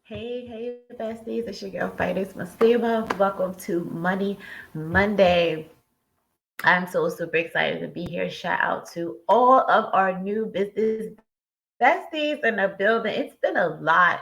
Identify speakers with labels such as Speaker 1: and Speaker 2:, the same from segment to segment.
Speaker 1: Hey, besties, it's your girl Fighters Mastema. Welcome to Money Monday. I'm so super excited to be here. Shout out to all of our new business besties in the building. It's been a lot.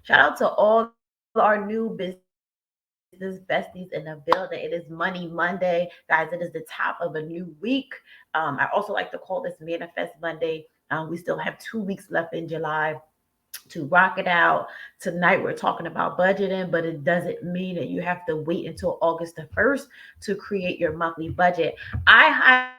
Speaker 1: Shout out to all our new business besties in the building. It is Money Monday. Guys, it is the top of a new week. I also like to call this Manifest Monday. We still have 2 weeks left in July to rock it out. Tonight we're talking about budgeting, but it doesn't mean that you have to wait until August the 1st to create your monthly budget. I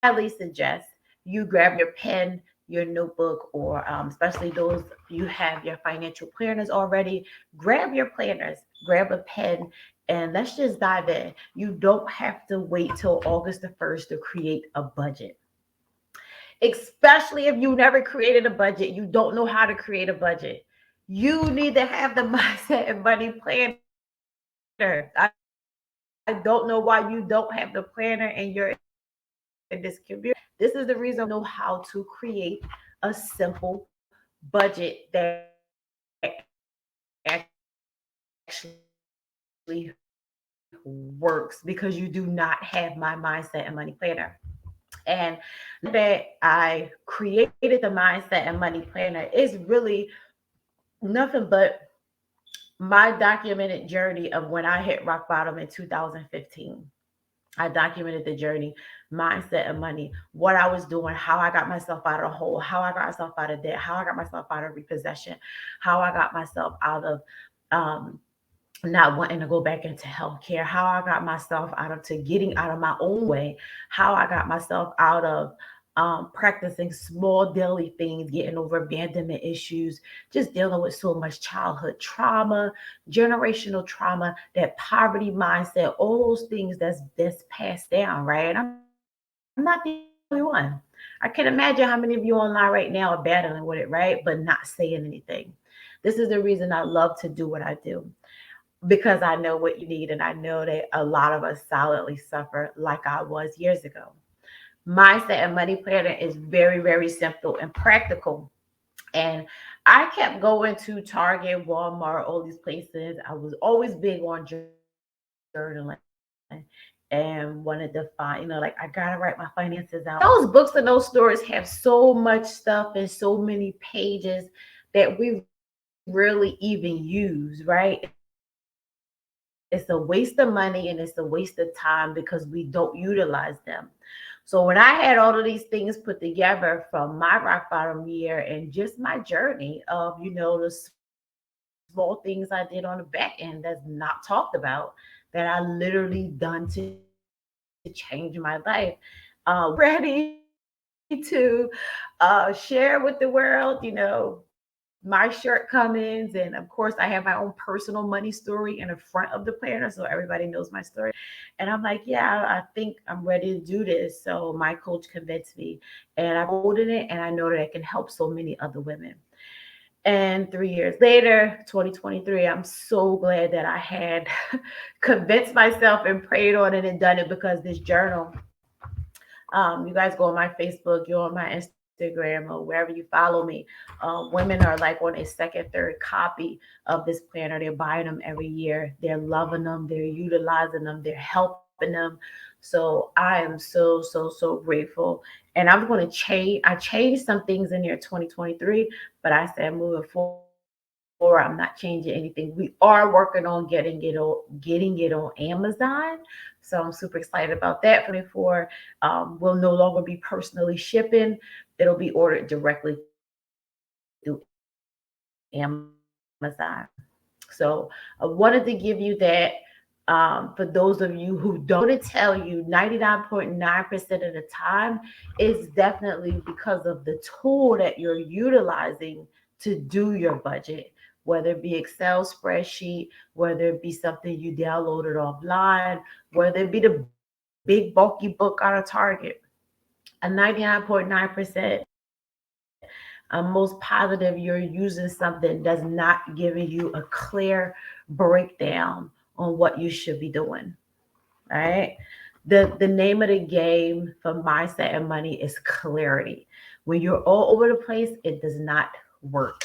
Speaker 1: highly suggest you grab your pen, your notebook, or especially those you have your financial planners already. Grab your planners, grab a pen, and let's just dive in. You don't have to wait till August the 1st to create a budget, especially if you never created a budget. You don't know how to create a budget. You need to have the mindset and money planner. I don't know why you don't have the planner and you're in this community. This is the reason why you don't know how to create a simple budget that actually works, because you do not have my mindset and money planner. And the reason that I created the mindset and money planner is really nothing but my documented journey of when I hit rock bottom in 2015. I documented the journey, mindset and money, what I was doing, how I got myself out of the hole, how I got myself out of debt, how I got myself out of repossession, how I got myself out of um, not wanting to go back into healthcare, how I got myself out of to getting out of my own way, how I got myself out of practicing small daily things, getting over abandonment issues, just dealing with so much childhood trauma, generational trauma, that poverty mindset, all those things that's passed down, right? And I'm not the only one. I can imagine how many of you online right now are battling with it, right? But not saying anything. This is the reason I love to do what I do, because I know what you need, and I know that a lot of us silently suffer like I was years ago. Mindset and money planner is very, very simple and practical. And I kept going to Target, Walmart, all these places. I was always big on journaling and wanted to find, like, I gotta write my finances out. Those books and those stores have so much stuff and so many pages that we rarely even use, right? It's a waste of money and it's a waste of time because we don't utilize them. So when I had all of these things put together from my rock bottom year and just my journey of, the small things I did on the back end that's not talked about, that I literally done to change my life, was ready to share with the world, my shortcomings. And of course, I have my own personal money story in the front of the planner so everybody knows my story. And I'm like, yeah, I think I'm ready to do this. So my coach convinced me, and I've been holding it, and I know that it can help so many other women. And 3 years later, 2023, I'm so glad that I had convinced myself and prayed on it and done it, because this journal, you guys go on my Facebook, you're on my Instagram, or wherever you follow me. Women are like on a second, third copy of this planner. They're buying them every year. They're loving them. They're utilizing them. They're helping them. So I am so grateful. And I'm going to change. I changed some things in there 2023, but I said moving forward, I'm not changing anything. We are working on getting it on Amazon. So I'm super excited about that for 2024. Will no longer be personally shipping. It'll be ordered directly through Amazon. So I wanted to give you that. For those of you who don't, I'm going to tell you 99.9% of the time is definitely because of the tool that you're utilizing to do your budget, whether it be Excel spreadsheet, whether it be something you downloaded offline, whether it be the big bulky book out of Target. A 99.9%, most positive you're using something that's not giving you a clear breakdown on what you should be doing, right? The name of the game for mindset and money is clarity. When you're all over the place, it does not work.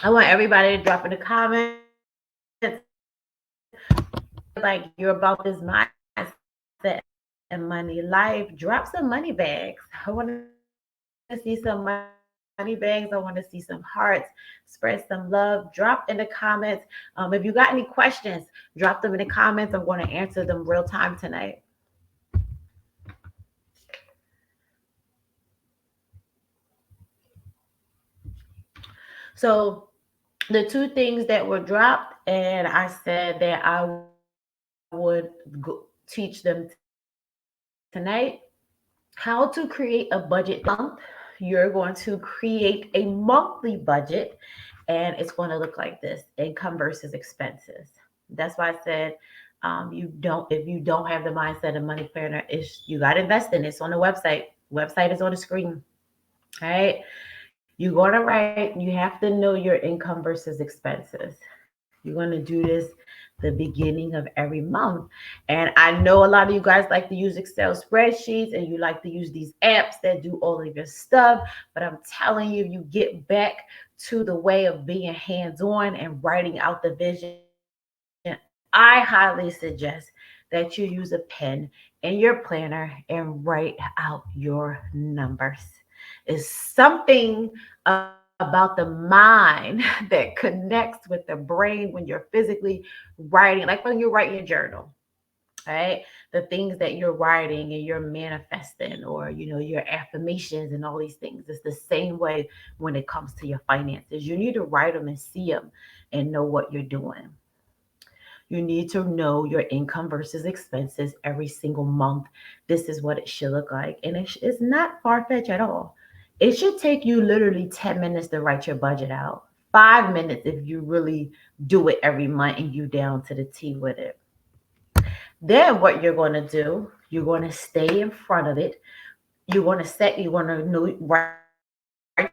Speaker 1: I want everybody to drop in the comments like you're about this mindset and money life. Drop some money bags. I want to see some money bags. I want to see some hearts. Spread some love. Drop in the comments. If you got any questions, drop them in the comments. I'm going to answer them real time tonight. So the two things that were dropped, and I said that I would teach them tonight how to create a budget month. You're going to create a monthly budget, and it's going to look like this: income versus expenses. That's why I said you don't, if you don't have the mindset of money planner, is you got to invest in it. It's on the website. Website is on the screen. All right. You're going to write, you have to know your income versus expenses. You're going to do this the beginning of every month. And I know a lot of you guys like to use Excel spreadsheets and you like to use these apps that do all of your stuff. But I'm telling you, you get back to the way of being hands-on and writing out the vision. I highly suggest that you use a pen in your planner and write out your numbers. It's something about the mind that connects with the brain when you're physically writing, like when you write your journal, right? The things that you're writing and you're manifesting, or your affirmations and all these things. It's the same way when it comes to your finances. You need to write them and see them and know what you're doing. You need to know your income versus expenses every single month. This is what it should look like. And it's not far fetched at all. It should take you literally 10 minutes to write your budget out, 5 minutes if you really do it every month and you down to the T with it. Then what you're going to do, you're going to stay in front of it. You're going to know, write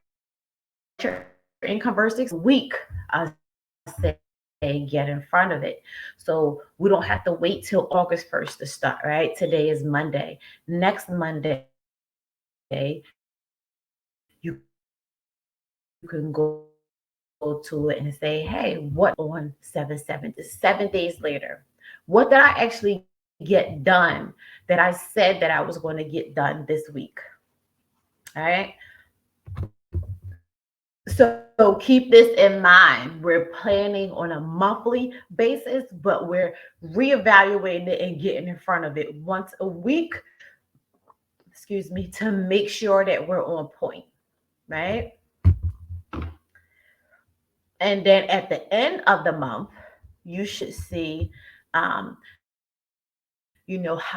Speaker 1: your income versus week. I say get in front of it. So we don't have to wait till August 1st to start, right? Today is Monday. Next Monday, you can go to it and say, hey, what on 7 days later? What did I actually get done that I said that I was going to get done this week? All right. So keep this in mind. We're planning on a monthly basis, but we're reevaluating it and getting in front of it once a week, to make sure that we're on point, right? And then at the end of the month, you should see, how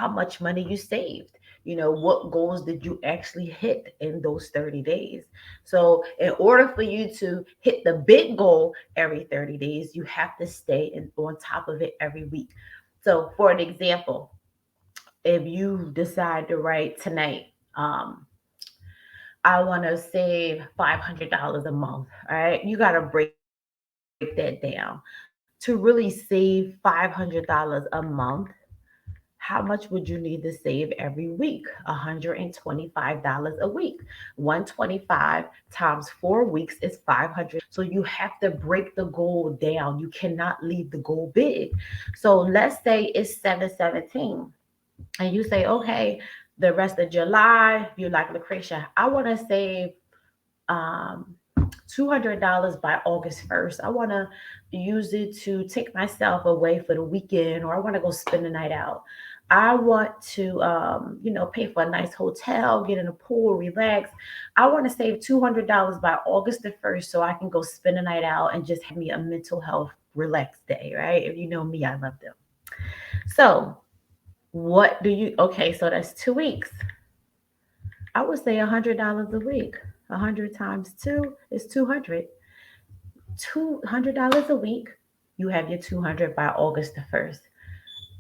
Speaker 1: much money you saved. What goals did you actually hit in those 30 days? So, in order for you to hit the big goal every 30 days, you have to stay on top of it every week. So, for an example, if you decide to write tonight, I want to save $500 a month, all right? You got to break that down. To really save $500 a month, how much would you need to save every week? $125 a week. 125 times 4 weeks is 500. So you have to break the goal down. You cannot leave the goal big. So let's say it's 717, and you say, okay, the rest of July, you like Lucretia, I want to save um $200 by August 1st. I want to use it to take myself away for the weekend, or I want to go spend the night out. I want to, pay for a nice hotel, get in a pool, relax. I want to save $200 by August the 1st so I can go spend the night out and just have me a mental health relaxed day, right? If you know me, I love them. So, okay, so that's 2 weeks. I would say $100 a week. 100 times 2 is 200. $200 a week. You have your 200 by August the 1st.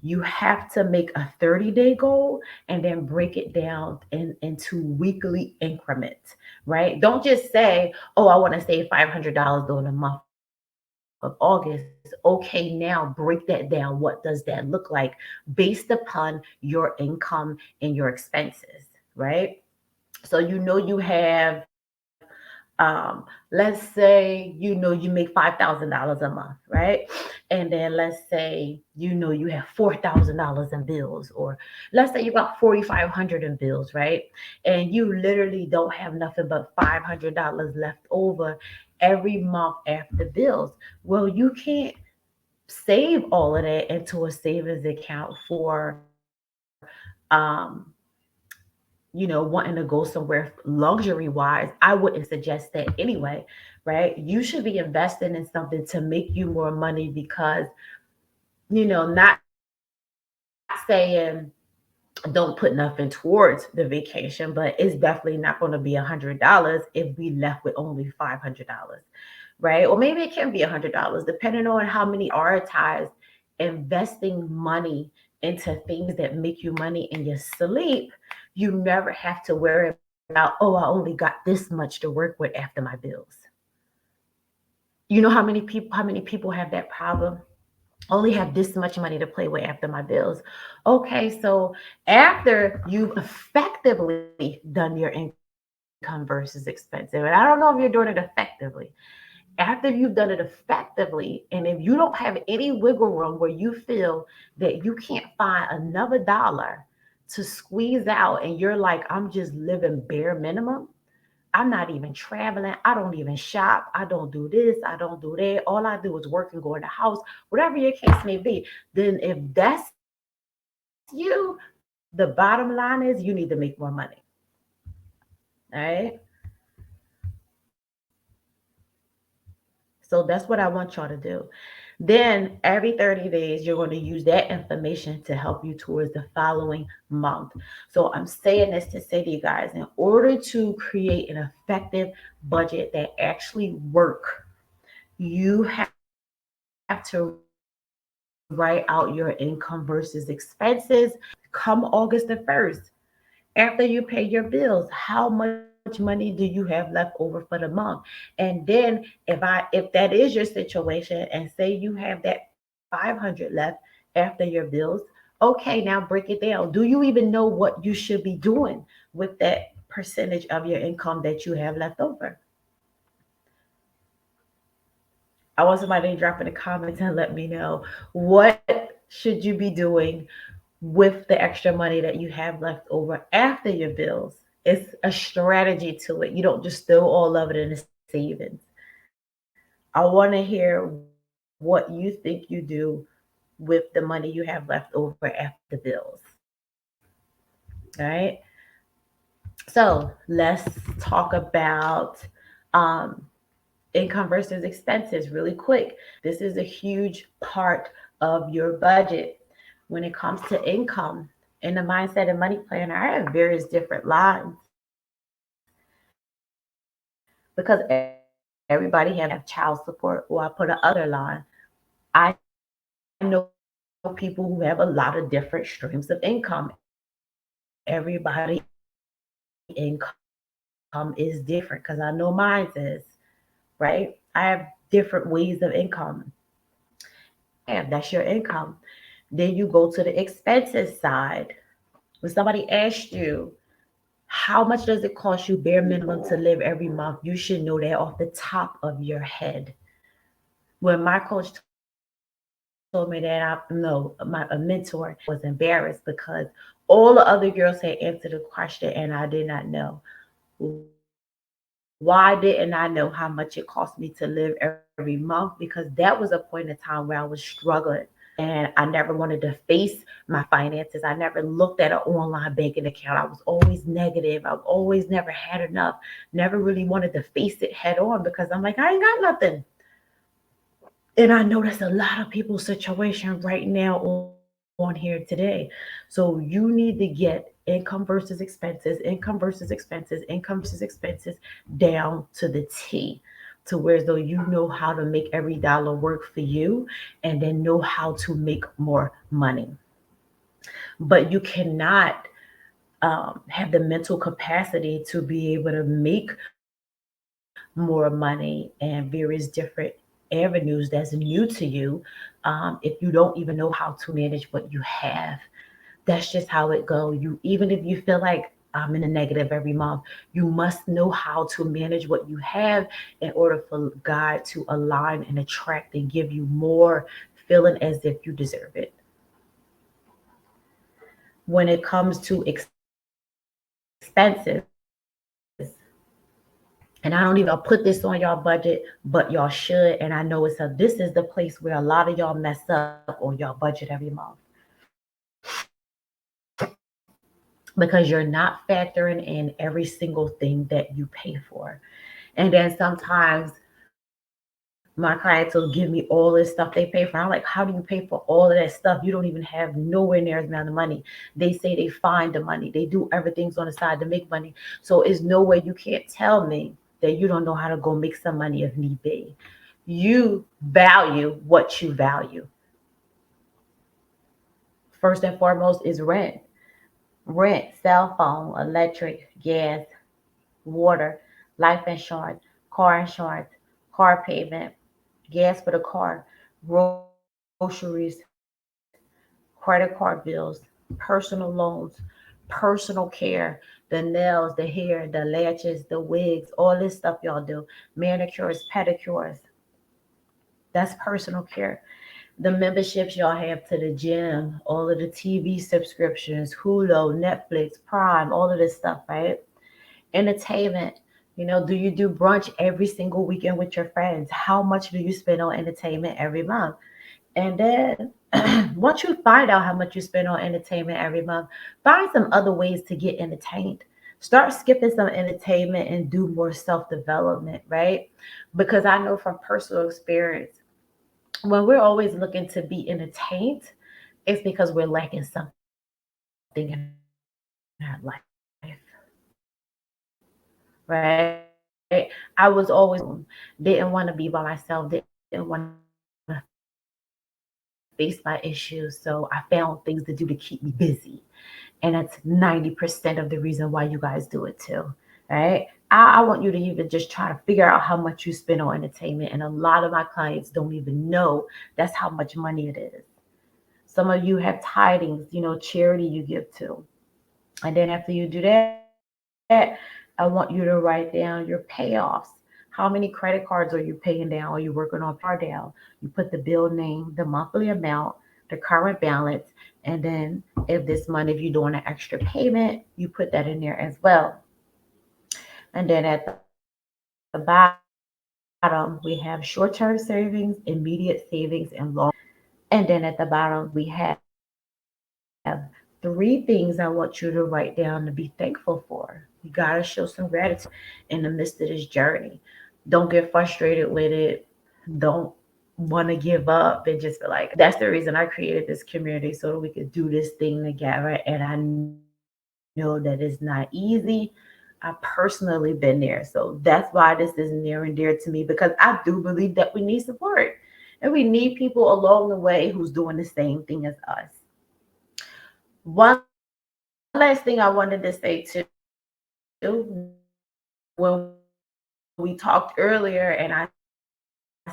Speaker 1: You have to make a 30-day goal and then break it down into weekly increments, right? Don't just say, oh, I want to save $500 during the month of August. Okay, now break that down. What does that look like based upon your income and your expenses, right? So you have Let's say you make $5,000 a month, right? And then let's say you have $4,000 in bills, or let's say you got 4,500 in bills, right? And you literally don't have nothing but $500 left over every month after bills. Well, you can't save all of that into a savings account for wanting to go somewhere luxury wise. I wouldn't suggest that anyway, right? You should be investing in something to make you more money because, not saying don't put nothing towards the vacation, but it's definitely not going to be $100 if we left with only $500, right? Or maybe it can be $100, depending on how many prioritize investing money into things that make you money in your sleep. You never have to worry about, oh, I only got this much to work with after my bills. You know how many people have that problem? Only have this much money to play with after my bills. Okay, so after you've effectively done your income versus expensive, and I don't know if you're doing it effectively, after you've done it effectively, and if you don't have any wiggle room where you feel that you can't find another dollar to squeeze out, and you're like, I'm just living bare minimum. I'm not even traveling. I don't even shop. I don't do this. I don't do that. All I do is work and go in the house, whatever your case may be. Then, if that's you, the bottom line is you need to make more money. All right. So that's what I want y'all to do. Then every 30 days, you're going to use that information to help you towards the following month. So I'm saying this to say to you guys, in order to create an effective budget that actually work, you have to write out your income versus expenses. Come August the 1st, after you pay your bills, how much money do you have left over for the month? And then if that is your situation, and say you have that 500 left after your bills, okay, now break it down. Do you even know what you should be doing with that percentage of your income that you have left over? I want somebody to drop in the comments and let me know, what should you be doing with the extra money that you have left over after your bills? It's a strategy to it. You don't just throw all of it in the savings. I want to hear what you think you do with the money you have left over after the bills. All right. So let's talk about um, income versus expenses really quick. This is a huge part of your budget. When it comes to income, in the mindset and money planner, I have various different lines because everybody have child support, or I put another line. I know people who have a lot of different streams of income. Everybody income is different because I know mine is, right? I have different ways of income. Then you have that income. That's your income. Then you go to the expenses side. When somebody asks you, how much does it cost you bare minimum to live every month? You should know that off the top of your head. When my coach told me that, a mentor, was embarrassed because all the other girls had answered the question and I did not know. Why didn't I know how much it cost me to live every month? Because that was a point in time where I was struggling and I never wanted to face my finances. I never looked at an online banking account. I was always negative. I always never had enough. Never really wanted to face it head on because I'm like, I ain't got nothing. And I know that's a lot of people's situation right now on here today. So you need to get income versus expenses, income versus expenses, income versus expenses, down to the T, to where though you know how to make every dollar work for you and then know how to make more money. But you cannot have the mental capacity to be able to make more money and various different avenues that's new to you, if you don't even know how to manage what you have. That's just how it go. You, even if you feel like in the negative every month. You must know how to manage what you have in order for God to align and attract and give you more, feeling as if you deserve it. When it comes to expenses, and I don't even put this on y'all budget, but y'all should. And I know this is the place where a lot of y'all mess up on y'all budget every month because you're not factoring in every single thing that you pay for. And then sometimes my clients will give me all this stuff they pay for. I'm like, how do you pay for all of that stuff? You don't even have nowhere near as amount of money. They say they find the money. They do everything's on the side to make money. So it's no way you can't tell me that you don't know how to go make some money if need be. You value what you value. First and foremost is rent. Rent, cell phone, electric, gas, water, life insurance, car payment, gas for the car, groceries, credit card bills, personal loans, personal care, the nails, the hair, the lashes, the wigs, all this stuff y'all do, manicures, pedicures. That's personal care. The memberships y'all have to the gym, all of the TV subscriptions, Hulu, Netflix, Prime, all of this stuff, right? Entertainment. Do you do brunch every single weekend with your friends? How much do you spend on entertainment every month? And then once you find out how much you spend on entertainment every month, find some other ways to get entertained. Start skipping some entertainment and do more self development, right? Because I know from personal experience, when we're always looking to be entertained, it's because we're lacking something in our life, right? I was always didn't want to be by myself, didn't want to face my issues. So I found things to do to keep me busy. And that's 90% of the reason why you guys do it too, right? I want you to even just try to figure out how much you spend on entertainment. And a lot of my clients don't even know that's how much money it is. Some of you have tidings, charity you give to. And then after you do that, I want you to write down your payoffs. How many credit cards are you paying down? Are you working on paying down? You put the bill name, the monthly amount, the current balance, and then if you're doing an extra payment, you put that in there as well. And then at the bottom, we have short-term savings, immediate savings, and long. And then at the bottom, we have three things I want you to write down to be thankful for. You got to show some gratitude in the midst of this journey. Don't get frustrated with it. Don't want to give up and just feel like that's the reason I created this community so that we could do this thing together. And I know that it's not easy. I personally been there. So that's why this is near and dear to me because I do believe that we need support. And we need people along the way who's doing the same thing as us. One last thing I wanted to say too, when we talked earlier and I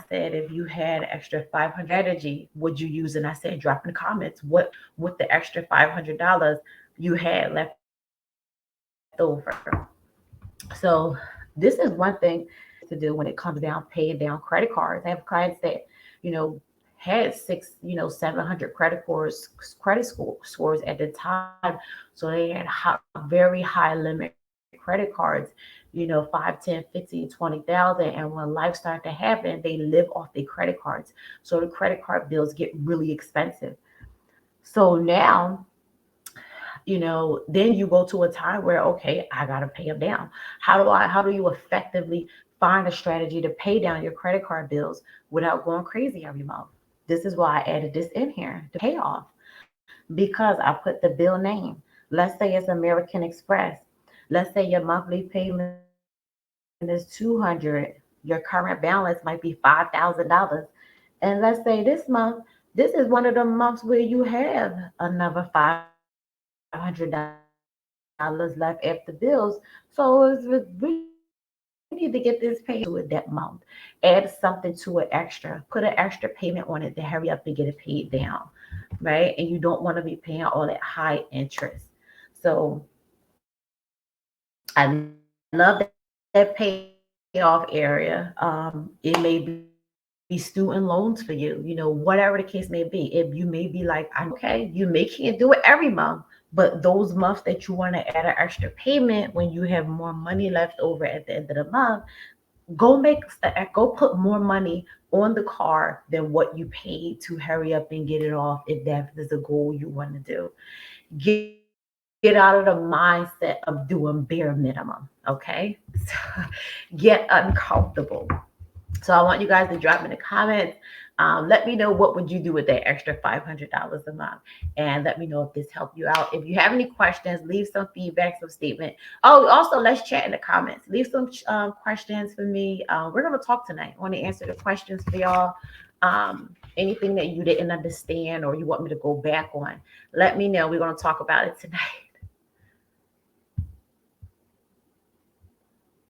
Speaker 1: said if you had extra 500 strategy, would you use? And I said drop in the comments what with the extra $500 you had left over. So this is one thing to do when it comes down paying down credit cards. I have clients that, had 700 credit scores at the time. So they had very high limit credit cards, 5, 10, 15, 20,000. And when life started to happen, they live off their credit cards. So the credit card bills get really expensive. So now, then you go to a time where, okay, I got to pay them down. How do you effectively find a strategy to pay down your credit card bills without going crazy every month? This is why I added this in here, the payoff, because I put the bill name. Let's say it's American Express. Let's say your monthly payment is 200. Your current balance might be $5,000. And let's say this month, this is one of the months where you have another $500 left after bills. So we need to get this paid to it that month. Add something to it extra. Put an extra payment on it to hurry up and get it paid down, right? And you don't want to be paying all that high interest. So I love that payoff area. It may be student loans for you, whatever the case may be. If you may be like, I know, okay, you may can't do it every month, but those months that you want to add an extra payment when you have more money left over at the end of the month, go put more money on the car than what you paid to hurry up and get it off if that is a goal you want to do. Get out of the mindset of doing bare minimum, okay? Get uncomfortable. So I want you guys to drop in the comments. Let me know what would you do with that extra $500 a month, and let me know if this helped you out. If you have any questions, leave some feedback, some statement. Oh, also let's chat in the comments. Leave some questions for me. We're gonna talk tonight. I want to answer the questions for y'all. Anything that you didn't understand or you want me to go back on, let me know. We're gonna talk about it tonight.